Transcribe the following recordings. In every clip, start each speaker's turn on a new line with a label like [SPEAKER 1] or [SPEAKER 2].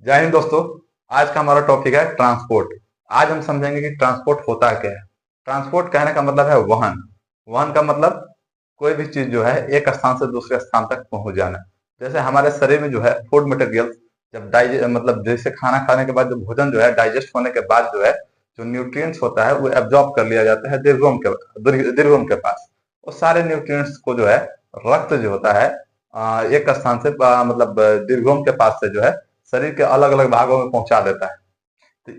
[SPEAKER 1] जय हिंद दोस्तों। आज का हमारा टॉपिक है ट्रांसपोर्ट। आज हम समझेंगे कि ट्रांसपोर्ट होता क्या है। ट्रांसपोर्ट कहने का मतलब है वहन। वहन का मतलब कोई भी चीज जो है एक स्थान से दूसरे स्थान तक पहुंच जाना। जैसे हमारे शरीर में जो है फूड मटेरियल जब मतलब जैसे खाना खाने के बाद जो भोजन जो है डाइजेस्ट होने के बाद जो है जो न्यूट्रिएंट्स होता है वो एब्जॉर्ब कर लिया जाता है दीर्घोम के पास। वो सारे न्यूट्रिएंट्स को जो है रक्त जो होता है एक स्थान से मतलब दीर्घोम के पास से जो है शरीर के अलग अलग भागों में पहुंचा देता है। तो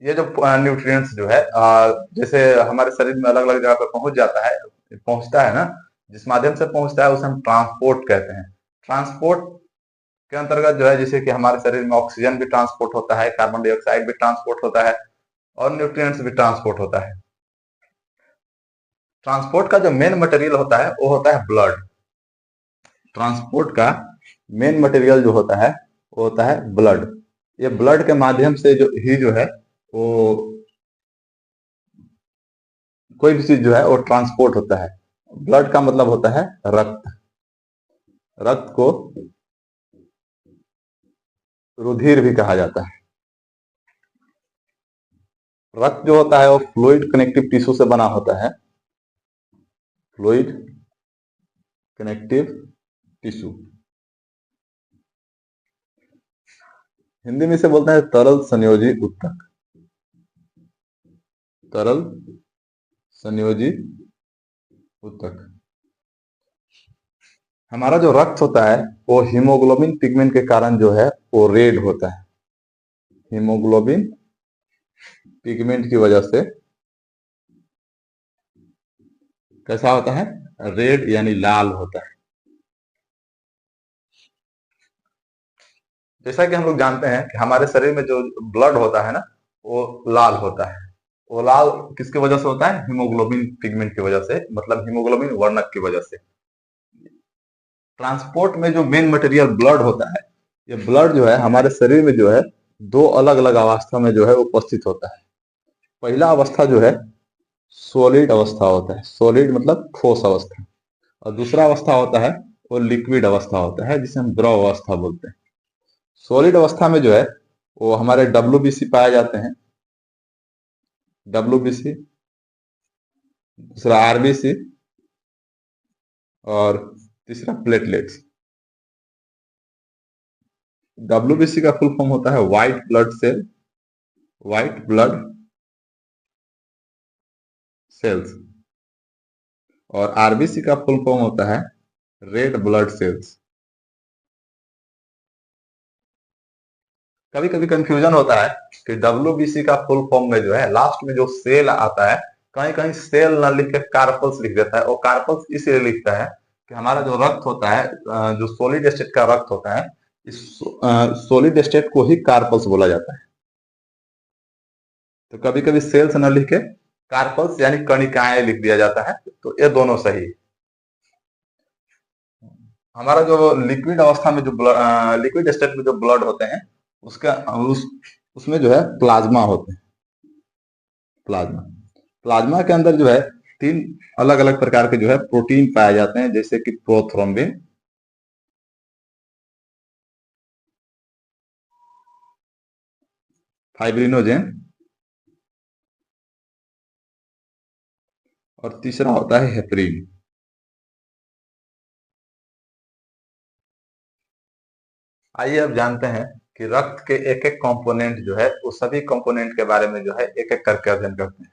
[SPEAKER 1] ये जो न्यूट्रिएंट्स जो है जैसे हमारे शरीर में अलग अलग जगह पे पहुंचता है ना, जिस माध्यम से पहुंचता है उसे हम ट्रांसपोर्ट कहते हैं। ट्रांसपोर्ट के अंतर्गत जो है जैसे कि हमारे शरीर में ऑक्सीजन भी ट्रांसपोर्ट होता है, कार्बन डाइऑक्साइड भी ट्रांसपोर्ट होता है और न्यूट्रिएंट्स भी ट्रांसपोर्ट होता है। ट्रांसपोर्ट का जो मेन मटेरियल होता है वो होता है ब्लड। ट्रांसपोर्ट का मेन मटेरियल जो होता है वो होता है ब्लड। ये ब्लड के माध्यम से जो है वो कोई भी चीज जो है वो ट्रांसपोर्ट होता है। ब्लड का मतलब होता है रक्त। रक्त को रुधिर भी कहा जाता है। रक्त जो होता है वो फ्लूइड कनेक्टिव टिश्यू से बना होता है। फ्लूइड कनेक्टिव टिश्यू, हिंदी में इसे बोलते हैं तरल संयोजी ऊतक। तरल संयोजी ऊतक। हमारा जो रक्त होता है वो हीमोग्लोबिन पिगमेंट के कारण जो है वो रेड होता है। हीमोग्लोबिन पिगमेंट की वजह से कैसा होता है? रेड यानी लाल होता है। जैसा कि हम लोग जानते हैं कि हमारे शरीर में जो ब्लड होता है ना वो लाल होता है। वो लाल किसकी वजह से होता है? हीमोग्लोबिन पिगमेंट की वजह से, मतलब हीमोग्लोबिन वर्णक की वजह से। ट्रांसपोर्ट में जो मेन मटेरियल ब्लड होता है, ये ब्लड जो है हमारे शरीर में जो है दो अलग अलग अवस्था में जो है उपस्थित होता है। पहला अवस्था जो है सॉलिड अवस्था होता है। सॉलिड मतलब ठोस अवस्था। और दूसरा अवस्था होता है वो लिक्विड अवस्था होता है, जिसे हम द्रव अवस्था बोलते हैं। सॉलिड अवस्था में जो है वो हमारे डब्ल्यूबीसी पाए जाते हैं। डब्ल्यूबीसी, दूसरा आरबीसी और तीसरा प्लेटलेट्स। डब्ल्यूबीसी का फुल फॉर्म होता है white blood cell, white blood cells. और आरबीसी का फुल फॉर्म होता है रेड ब्लड सेल्स। कभी कभी कंफ्यूजन होता है कि डब्ल्यूबीसी का फुल फॉर्म में जो है लास्ट में जो सेल आता है, कहीं कहीं सेल ना लिख के कार्पल्स लिख देता है। और कार्पल्स इसलिए लिखता है कि हमारा जो रक्त होता है, जो सॉलिड स्टेट का रक्त होता है, इस सॉलिड स्टेट को ही कार्पल्स बोला जाता है। तो कभी कभी सेल्स न लिख के कार्पल्स यानी कणिकाएं लिख दिया जाता है, तो ये दोनों सही है। हमारा जो लिक्विड अवस्था में जो लिक्विड स्टेट में जो ब्लड होते हैं उसका उसमें जो है प्लाज्मा होते हैं। प्लाज्मा, प्लाज्मा के अंदर जो है तीन अलग अलग प्रकार के जो है प्रोटीन पाए जाते हैं, जैसे कि प्रोथ्रोम्बिन, फाइब्रिनोजेन और तीसरा होता है हेपरिन। आइए अब जानते हैं कि रक्त के एक एक कंपोनेंट जो है वो सभी कंपोनेंट के बारे में जो है एक एक करके अध्ययन करते हैं।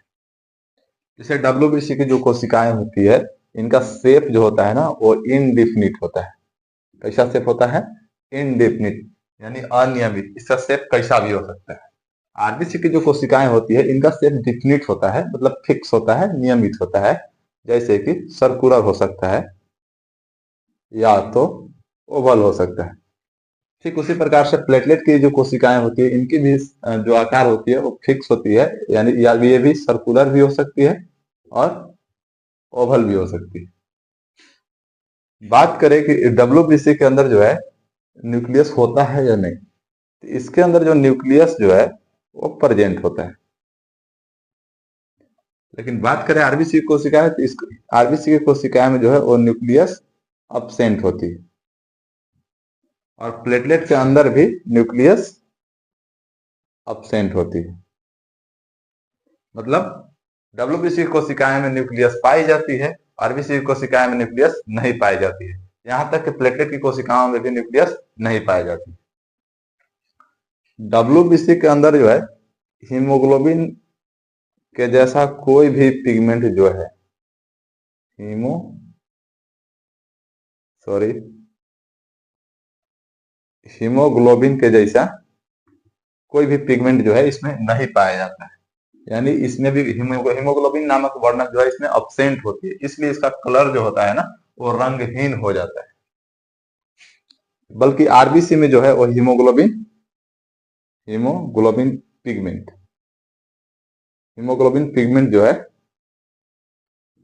[SPEAKER 1] जैसे डब्ल्यूबीसी की जो कोशिकाएं होती है, इनका शेप जो होता है ना वो इनडिफिनिट होता है। कैसा शेप होता है? इनडेफिनिट यानी अनियमित। इसका शेप कैसा भी हो सकता है। आरबीसी की जो कोशिकाएं होती है इनका शेप डिफिनिट होता है, मतलब फिक्स होता है, नियमित होता है। जैसे कि सर्कुलर हो सकता है या तो ओवल हो सकता है। ठीक उसी प्रकार से प्लेटलेट की जो कोशिकाएं होती है इनकी भी जो आकार होती है वो फिक्स होती है, यानी या ये भी सर्कुलर भी हो सकती है और ओवल भी हो सकती है। बात करें कि डब्ल्यूबीसी के अंदर जो है न्यूक्लियस होता है या नहीं, तो इसके अंदर जो न्यूक्लियस जो है वो प्रेजेंट होता है। लेकिन बात करें आरबीसी की कोशिकाएं, तो इस आरबीसी की कोशिकाएं में जो है वो न्यूक्लियस अब्सेंट होती है। और प्लेटलेट के अंदर भी न्यूक्लियस अब्सेंट होती है। मतलब डब्ल्यूबीसी कोशिकाएं में न्यूक्लियस पाई जाती है, आरबीसी कोशिकाएं में न्यूक्लियस नहीं पाई जाती है। यहां तक कि प्लेटलेट की कोशिकाओं में भी न्यूक्लियस नहीं पाई जाती। डब्ल्यूबीसी के अंदर जो है हीमोग्लोबिन के जैसा कोई भी पिगमेंट जो है हीमोग्लोबिन के जैसा कोई भी पिगमेंट जो है इसमें नहीं पाया जाता है। यानी इसमें भी हीमोग्लोबिन नामक वर्णक जो है इसमें अब्सेंट होती है, इसलिए इसका कलर जो होता है ना वो रंगहीन हो जाता है। बल्कि आरबीसी में जो है वो हीमोग्लोबिन पिगमेंट जो है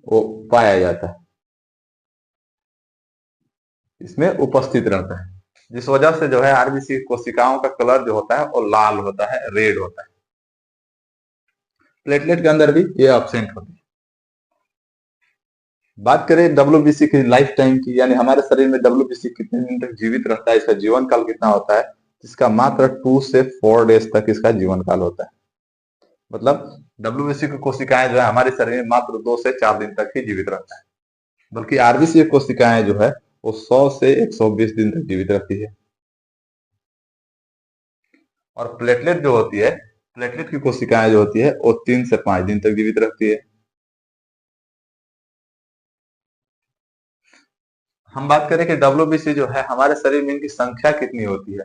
[SPEAKER 1] वो पाया जाता है, इसमें उपस्थित रहता है, जिस वजह से जो है आरबीसी कोशिकाओं का कलर जो होता है वो लाल होता है, रेड होता है। प्लेटलेट के अंदर भी ये एब्सेंट होती है। बात करें डब्ल्यूबीसी की लाइफ टाइम की, यानी हमारे शरीर में डब्ल्यूबीसी कितने दिन तक जीवित रहता है, इसका जीवन काल कितना होता है, इसका मात्र 2 से 4 डेज तक इसका जीवन काल होता है। मतलब डब्ल्यूबीसी की कोशिकाएं जो है हमारे शरीर में मात्र 2 से 4 दिन तक ही जीवित रहता है, बल्कि आरबीसी कोशिकाएं जो है वो 100 से 120 दिन तक जीवित रहती है। और प्लेटलेट जो होती है, प्लेटलेट की कोशिकाएं जो होती है वो 3 से 5 दिन तक जीवित रहती है। हम बात करें कि डब्ल्यूबीसी जो है हमारे शरीर में इनकी संख्या कितनी होती है,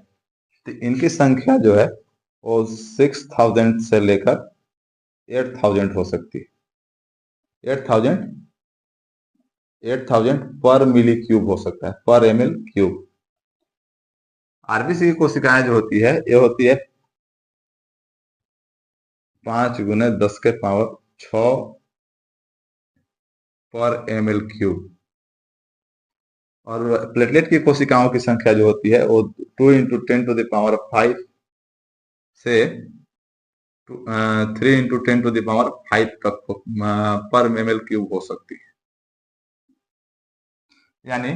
[SPEAKER 1] तो इनकी संख्या जो है वो 6000 से लेकर 8000 हो सकती है। 8000 पर मिली क्यूब हो सकता है, पर ml क्यूब। आरबीसी की कोशिकाएं जो होती है ये होती है 5 गुने 10 के पावर 6 पर ml क्यूब। और प्लेटलेट की कोशिकाओं की संख्या जो होती है वो 2 इंटू 10 टू द पावर 5 से 3 इंटू 10 टू द पावर 5 तक पर ml क्यूब हो सकती है। यानी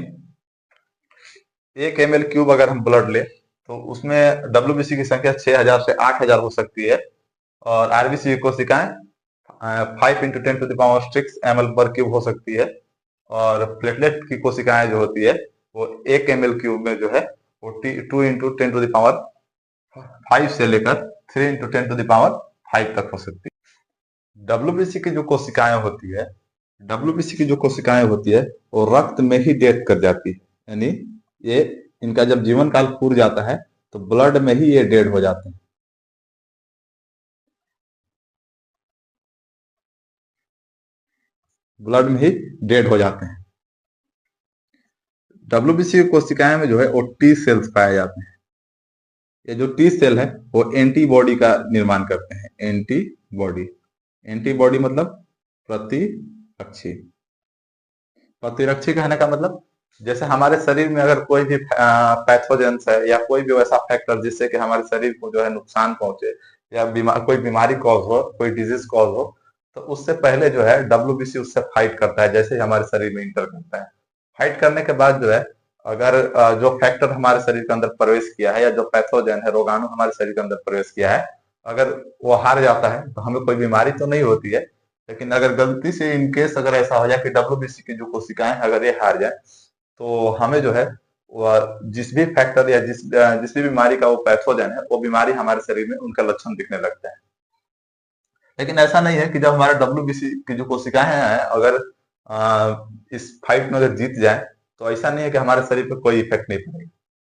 [SPEAKER 1] 1 ml क्यूब अगर हम ब्लड ले तो उसमें डब्ल्यूबीसी की संख्या 6000 से 8000 हो सकती है, और आरबीसी की कोशिकाएं 5 into 10 to the power 6 ml पर क्यूब हो सकती है। और प्लेटलेट की कोशिकाएं जो होती है वो 1 ml क्यूब में जो है वो 2 इंटू 10 टू द पावर 5 से लेकर 3 इंटू 10 टू द पावर 5 तक हो सकती है। डब्ल्यूबीसी की जो कोशिकाएं होती है, डब्ल्यूबीसी की जो कोशिकाएं होती है वो रक्त में ही डेथ कर जाती है। यानी ये इनका जब जीवन काल पूर जाता है तो ब्लड में ही ये डेड हो जाते हैं। ब्लड में ही डेड हो जाते हैं। डब्ल्यूबीसी की कोशिकाएं में जो है वो टी सेल्स पाए जाते हैं। ये जो टी सेल है वो एंटीबॉडी का निर्माण करते हैं। एंटीबॉडी मतलब प्रतिरक्षी। प्रतिरक्षी कहने का मतलब जैसे हमारे शरीर में अगर कोई भी पैथोजेंस है या कोई भी वैसा फैक्टर जिससे कि हमारे शरीर को जो है नुकसान पहुंचे या कोई बीमारी कॉज हो, कोई डिजीज कॉज हो, तो उससे पहले जो है डब्ल्यूबीसी उससे फाइट करता है, जैसे हमारे शरीर में इंटर करता है। फाइट करने के बाद जो है अगर जो फैक्टर हमारे शरीर के अंदर प्रवेश किया है या जो पैथोजन है, रोगाणु हमारे शरीर के अंदर प्रवेश किया है, अगर वो हार जाता है तो हमें कोई बीमारी तो नहीं होती है, लेकिन अगर गलती से इनकेस अगर ऐसा हो जाए कि डब्ल्यूबीसी की जो कोशिकाएं अगर ये हार जाए तो हमें जो है जिस भी फैक्टर या जिस भी बीमारी का वो पैथोजन है वो बीमारी हमारे शरीर में उनका लक्षण दिखने लगता है। लेकिन ऐसा नहीं है कि जब हमारे डब्ल्यूबीसी की जो कोशिकाएं हैं अगर इस फाइट में अगर जीत जाए तो ऐसा नहीं है कि हमारे शरीर पर कोई इफेक्ट नहीं पड़ेगा।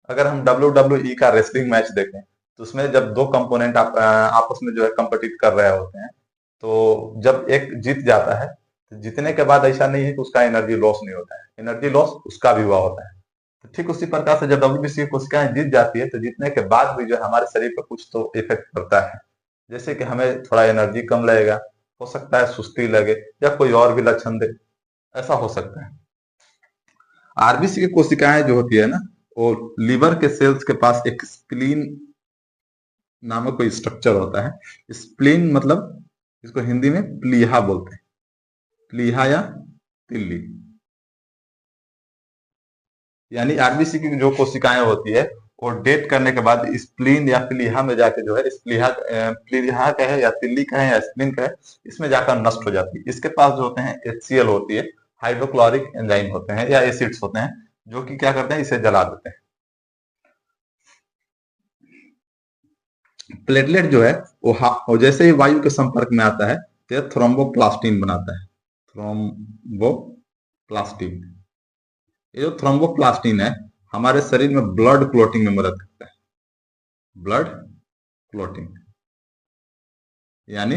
[SPEAKER 1] अगर हम WWE का रेसलिंग मैच देखें तो उसमें जब दो कंपोनेंट आपस में जो है कम्पिटिट कर रहे होते हैं, तो जब एक जीत जाता है तो जीतने के बाद ऐसा नहीं है कि उसका एनर्जी लॉस नहीं होता है, एनर्जी लॉस उसका भी हुआ होता है। तो ठीक उसी प्रकार से जब डब्ल्यूबीसी कोशिकाएं जीत जाती है तो जीतने के बाद भी जो है हमारे शरीर पर कुछ तो इफेक्ट पड़ता है, जैसे कि हमें थोड़ा एनर्जी कम लगेगा, हो सकता है सुस्ती लगे या कोई और भी लक्षण दे, ऐसा हो सकता है। आरबीसी की कोशिकाएं जो होती है ना वो लीवर के सेल्स के पास एक स्प्लीन नामक कोई स्ट्रक्चर होता है। स्प्लीन मतलब इसको हिंदी में प्लीहा बोलते हैं, प्लीहा या तिल्ली। यानी आरबीसी की जो कोशिकाएं होती है और डेट करने के बाद स्प्लीन या प्लीहा में जाके जो है स्प्लीहा प्लीहा कहे या तिल्ली कहे या स्प्लीन कहे, इसमें जाकर नष्ट हो जाती है। इसके पास जो होते हैं HCl होती है, हाइड्रोक्लोरिक एंजाइम होते हैं या एसिड्स होते हैं, जो कि क्या करते हैं, इसे जला देते हैं। प्लेटलेट जो है वो जैसे ही वायु के संपर्क में आता है तो यह थ्रोम्बोप्लास्टिन बनाता है। थ्रोम्बोप्लास्टिन, ये जो थ्रोम्बोप्लास्टिन है हमारे शरीर में ब्लड क्लोटिंग में मदद करता है। ब्लड क्लोटिंग यानी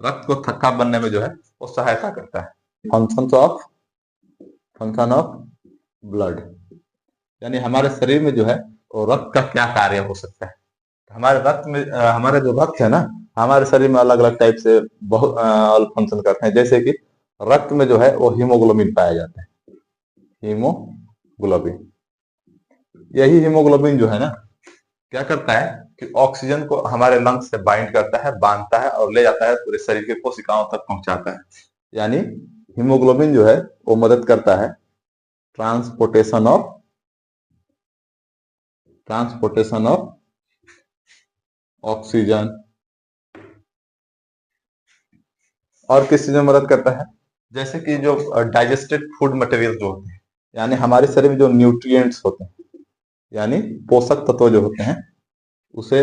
[SPEAKER 1] रक्त को थक्का बनने में जो है वो सहायता करता है। फंक्शन ऑफ ब्लड यानी हमारे शरीर में जो है वो रक्त का क्या कार्य हो सकता है। हमारे रक्त में हमारा जो रक्त है ना, हमारे शरीर में अलग अलग टाइप से बहुत फंक्शन करते हैं। जैसे कि रक्त में जो है वो हीमोग्लोबिन पाया जाता है। हीमोग्लोबिन, यही हीमोग्लोबिन जो है ना क्या करता है कि ऑक्सीजन को हमारे लंग्स से बाइंड करता है, बांधता है और ले जाता है, पूरे शरीर के कोशिकाओं तक पहुंचाता है। यानी हीमोग्लोबिन जो है वो मदद करता है ट्रांसपोर्टेशन ऑफ ऑक्सीजन। और किस चीज में मदद करता है, जैसे कि जो डाइजेस्टेड फूड मटेरियल जो होते हैं, यानी हमारे शरीर में जो न्यूट्रिएंट्स होते हैं यानी पोषक तत्व जो होते हैं, उसे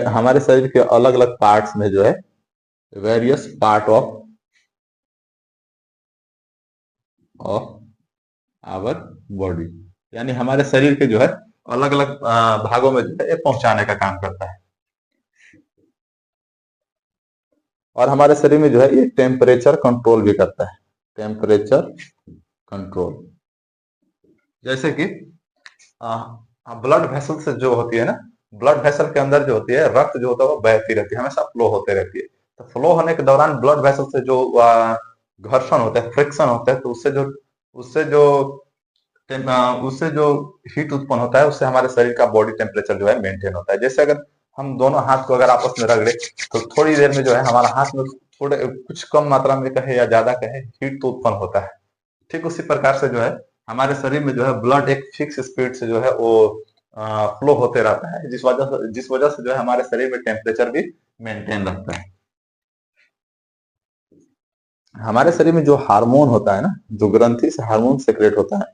[SPEAKER 1] हमारे शरीर के अलग अलग पार्ट्स में जो है various part of our body, यानी हमारे शरीर के जो है अलग अलग भागों में जो है ये पहुंचाने का काम करता है। और हमारे शरीर में जो है ये टेम्परेचर कंट्रोल भी करता है। टेम्परेचर कंट्रोल, जैसे कि ब्लड वेसल से जो होती है ना, ब्लड वेसल के अंदर जो होती है रक्त जो होता है वो बहती रहती है, हमेशा फ्लो होते रहती है। तो फ्लो होने के दौरान ब्लड वेसल से जो घर्षण होता है, फ्रिक्शन होता है, तो उससे जो हीट उत्पन्न होता है, उससे हमारे शरीर का बॉडी टेम्परेचर जो है मेंटेन होता है। जैसे अगर हम दोनों हाथ को अगर आपस में रगड़े तो थोड़ी देर में जो है हमारा हाथ में थोड़े कुछ कम मात्रा में कहे या ज्यादा कहे हीट तो उत्पन्न होता है। ठीक उसी प्रकार से जो है हमारे शरीर में जो है ब्लड एक फिक्स स्पीड से जो है वो फ्लो होते रहता है, जिस वजह से जो है हमारे शरीर में टेम्परेचर भी मेंटेन रहता है। हमारे शरीर में जो हार्मोन होता है ना, जो ग्रंथि से हार्मोन सेक्रेट होता है,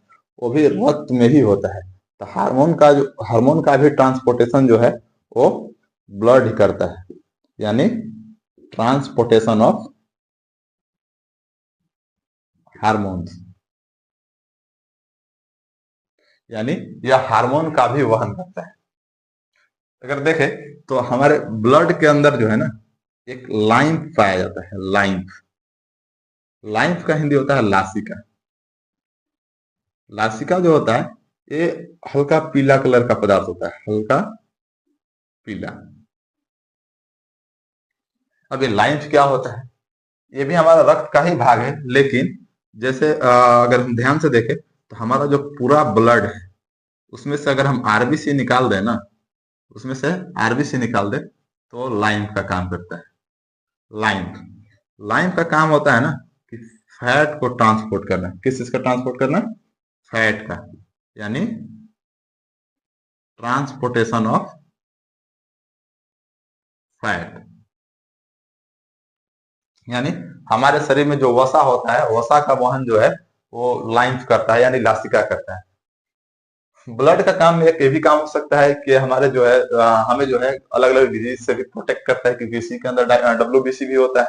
[SPEAKER 1] वो भी रक्त में ही होता है। तो हार्मोन का भी ट्रांसपोर्टेशन जो है वो ब्लड ही करता है, यानी ट्रांसपोर्टेशन ऑफ हार्मोन्स, यानी यह हार्मोन का भी वहन करता है। अगर देखें तो हमारे ब्लड के अंदर जो है ना एक लाइम्फ पाया जाता है। लाइम्फ का हिंदी होता है लासिका। लासिका जो होता है ये हल्का पीला कलर का पदार्थ होता है, हल्का पीला। अब ये लाइम्फ क्या होता है, ये भी हमारा रक्त का ही भाग है, लेकिन जैसे अगर हम ध्यान से देखें तो हमारा जो पूरा ब्लड है उसमें से अगर हम आरबीसी निकाल दें ना, उसमें से आरबीसी निकाल दे तो लाइम्फ का काम करता है। लाइम्फ का काम होता है ना कि फैट को ट्रांसपोर्ट करना। किस चीज का ट्रांसपोर्ट करना, फैट का, यानी ट्रांसपोर्टेशन ऑफ फैट। यानी हमारे शरीर में जो वसा होता है, वसा का वहन जो है वो लाइम्फ करता है, यानी लासिका करता है। ब्लड का काम एक ये भी काम हो सकता है कि हमारे जो है हमें जो है अलग अलग डिजीज से भी प्रोटेक्ट करता है, क्योंकि इसी के अंदर WBC भी होता है।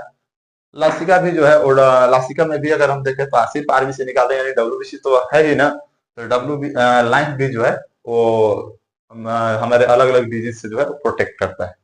[SPEAKER 1] लासिका भी जो है, और लासिका में भी अगर हम देखें तो सिर्फ आरबीसी निकालते हैं, यानी WBC तो है ही ना, तो लाइम्फ भी जो है वो हमारे अलग अलग डिजीज से जो है प्रोटेक्ट करता है।